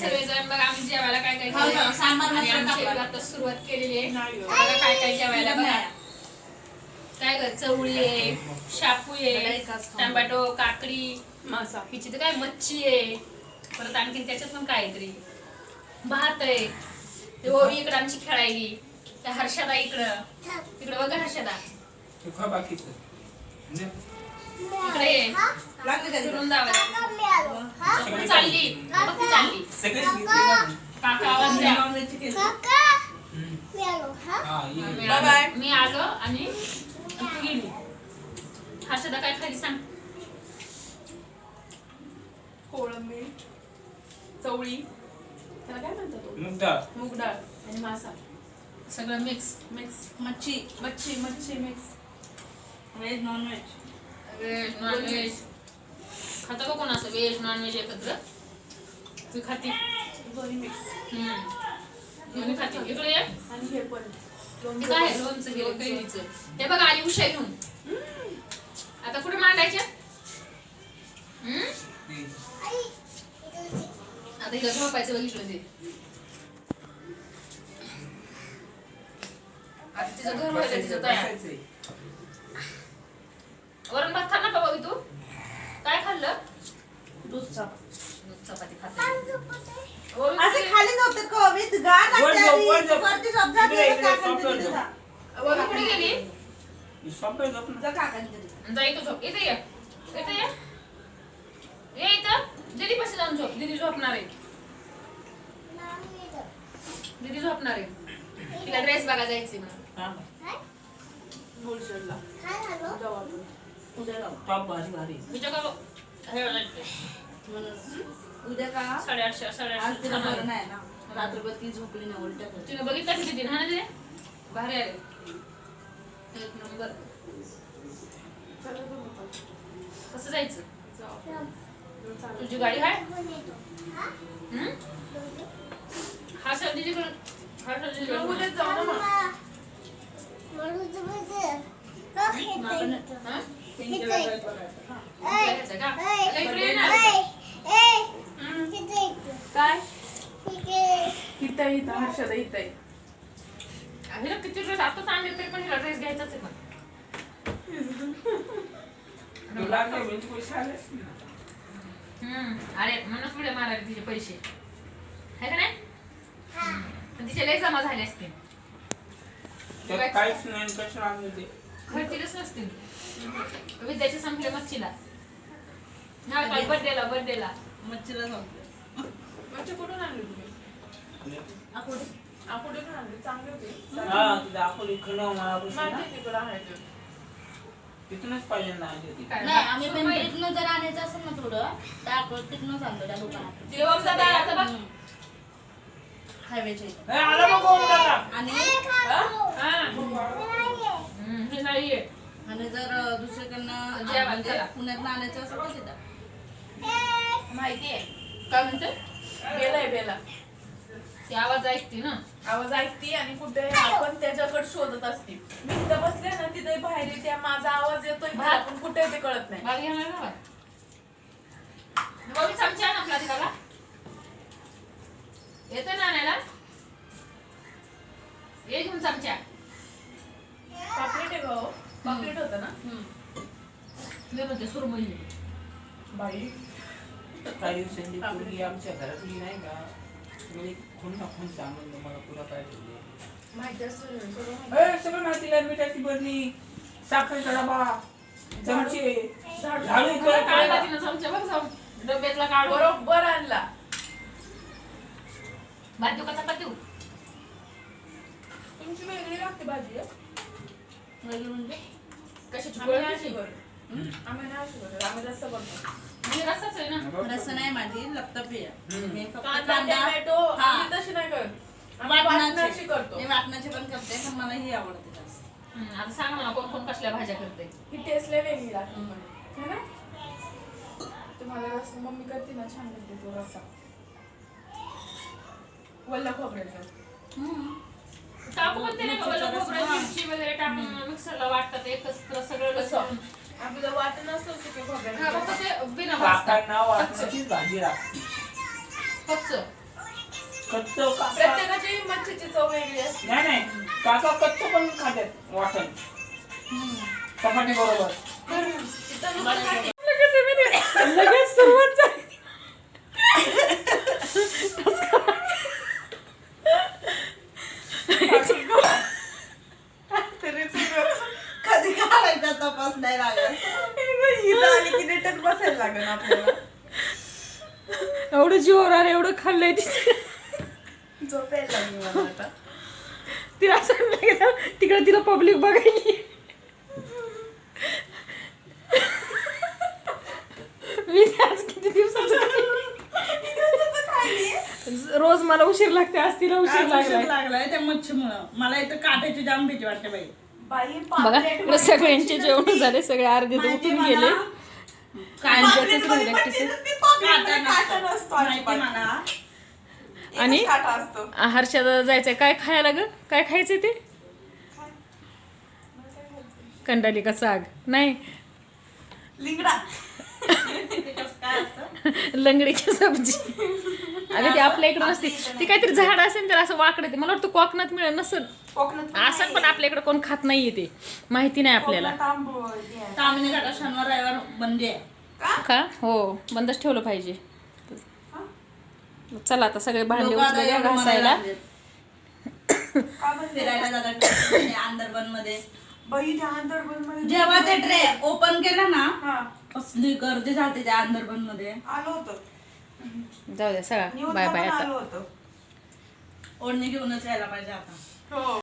सगळेजण बघा आम्ही जेवायला काय काय केलं आता सुरुवात केलेली आहे बघा काय काय जेवायला बघा काय ग चवळी आहे शापू आहे टोमॅटो काकडी हिची तर काय मच्छी आहे परत आणखीन त्याच्यात पण काहीतरी भात आहे ते ओवी इकडं आमची खेळायली त्या हर्षदा इकडं बघा हर्षदा इकडे फिरून जावं चालली काका आवाज द्या मी आलो आणि गेली हर्षदा काय खाली सांग कोळंबी चवळी त्याला काय म्हणतात मूग डाळ आणि मासा सगळं मिक्स मच्छी mix veg non veg veg non veg खाता का कोण असं व्हेज नॉन व्हेज एकत्र तू खाती दोन्ही मिक्स मी खाते इकडे ये आणि हे पण काय लोणचं गेलं कैरीचं हे बघा आली उशा घेऊन आता कुठे मांडायच्या आता हिला झोपायचं बघितलं ते आता तिचं घर व्हायचं तिचं तयार वरण भात खा ना बाबा तू काय खाल्लं दूध चपाती खाते असे खाली नव्हते कोविड गार वरती झोप झाली कुठे गेली जा काकांकडे जा इथं झोप इथे ये इथं दीदी पाशी जाऊन झोप दीदी झोपणार आहे दीदी झोपणार आहे तिला ड्रेस बघा जायची म्हणून होलसेलला जाऊ आपण उद्या जाऊ टॉप भारी भारी विचार का उद्या का 850 आज तिला बरं नाही ना रात्रभर ती झोपली नाही उलट्या तिने बघितलं किती दिन हा ना ते भारी आले एक नंबर कसं जायचं तुझी गाडी आहे हा सर्दीकडून हा सर्दीकडून उद्या जाऊ ना काय इथं हर्षदा इथं हिला किती ड्रेस आताच आणले तरी पण हिला ड्रेस घ्यायचाच आहे तुला काय म्हणजे पैसे आलेच अरे म्हणूनच पुढे मारायला तिचे पैसे आहे का नाही पण तिचे लय जमा झाले असतील त्यात काहीच नाही कशाला आणले ते खर्चीलच नसतील विद्याचे संपले मच्छीला नाही बर्थडेला मच्छीला झोपले म्हणजे कुठून आणली तुम्ही आकुडे आणले चांगले होते हा तिथे आपण इकडं मला माहिती तिकडं आहे ते. तिथूनच पाहिजे ना आली होती नाही आम्ही पण तिथनं जर आणायचं असेल ना थोडं तर तिथनंच आणतो त्या दुकानात जेवण दादा बघ हायवेच्या इथं आला मग कोण दादा आणि हे नाहीये आणि जर दुसरीकडनं जेवण म्हणजे चला. पुण्यातनं आणायचं असेल तर तिथं माहितीये काय म्हणते बेला ती आवाज ऐकते ना आवाज ऐकते आणि कुठे आपण त्याच्याकडे शोधत असते मी तिथं बसले ना तिथे बाहेर येते माझा आवाज येतोय मला आपण कुठे ते कळत नाही भाग घेणार ना बघ चमचा आहे ना आपला तिला येतोय ना आणायला ये घेऊन चमचा पापलेट आहे भाऊ पापलेट होतं ना मी म्हणते सुरमई बाई काही दिवसांनी पूर्वी आमच्या घरातली नाही का म्हणजे खून ना खून सांगून मला पुरा काय ठेवले माहिती असतं सगळं माहिती. सगळं माहिती आहे मिठाची बरणी साखरेचा डबा चमचे झाडू काढला तिनं चमचा बघ जाऊन डब्यातला काढू बरोबर आणला भात देऊ का चपाती देऊ तुमची वेगळी लागते भाजी वेगळी म्हणजे कशाची आम्ही पोळी नाही अशी अशी करतो आम्ही नाही अशी करतो आम्ही रस्सा करतो म्हणजे रस्साच आहे ना रस्सा नाही माझी लपतपी आहे मी फक्त कांदा कांदा टोमॅटो आम्ही तशी नाही करत आम्ही वाटणाची करतो मी वाटणाची पण करते पण मला ही आवडते जास्त आता सांगा मला कोण कोण कसल्या भाज्या करते ही टेस्ट लय वेगळी लागते मला है ना तुम्हाला रस्सा मम्मी करते ना छान करते तो रस्सा वल्ला खोबऱ्याचा टाकू पण ते नाही का वल्ल खोबरं मिरची वगैरे टाकून मिक्सरला वाटतात एकत्र सगळं लसूण आपल्याला वाटण असतं की हा खोबऱ्याचं फक्त ते बिना भाजता काकांना वाटण्याचीच भाजी लागते कच्च कच्चं काका प्रत्येकाची मच्छीची चव वेगळी असते. नाही काका कच्चं पण खातात वाटण चपाती बरोबर. तिथं लोकं खाते. लगेच सुरुवात झाली. कधी काढायचा तपास नाही लागत. हिला आली की नेटच बसायला लागेल आपल्याला. एवढं जीवर आलं एवढं खाल्लंय तिथे. झोप यायला लागली मला आता. तिला असं लागलं तिकडे तिला पब्लिक बघायली. मी आज किती दिवसाचं रोज मला उशीर लागते, आज तिला उशीर आज उशीर लागलाय. लागलाय त्या मच्छीमुळं. मला इथं काटायची जाम भीती वाटते बाई. बाई बघा पापलेट इकडे सगळ्यांचे जेवण झाले, सगळे अर्धे तर माहिती उठून मला. गेले. कांद्याचंच पापलेटमध्ये राहिलं पण एकटीचं. ती पापलेट काटा नसतो माहिती अजिबात. मला. आणि एकच काटा असतो. हर्षदा जायचंय. काय खायला ग? काय खायचंय ते? कंडालिका साग नाही, लिंगडा. काय असतं? लंगडीची सब्जी. अगं ती आपल्या इकडे नसते, ती काहीतरी झाड असेल तर असं वाकडं ते. मला वाटतं कोकणात मिळेल नसेल, कोकणात असं पण आपल्या इकडे कोण खात नाहीये ते, माहिती नाही आपल्याला. कोकणात आंबोळ हे आहे. तामिनी घाटात शनिवार रविवार बंदी आहे. का? हो, बंदच ठेवलं पाहिजे. चला आता सगळे भांडे लोकं आता उचलले एवढं घासायला. म्हणायला लागलेत. का बंद? फिरायला जातात अंदरबन मध्ये. बाई त्या अंदरबनमध्ये जेव्हा ते ट्रे ओपन केलं ना, हा कसली गर्दी झाली त्या अंदरबन मध्ये. आलो होतो. जाऊ द्या सगळा न्यूजला बाय पण बाय आता. आलो होतो. ओढणी घेऊनच यायला पाहिजे आता. हो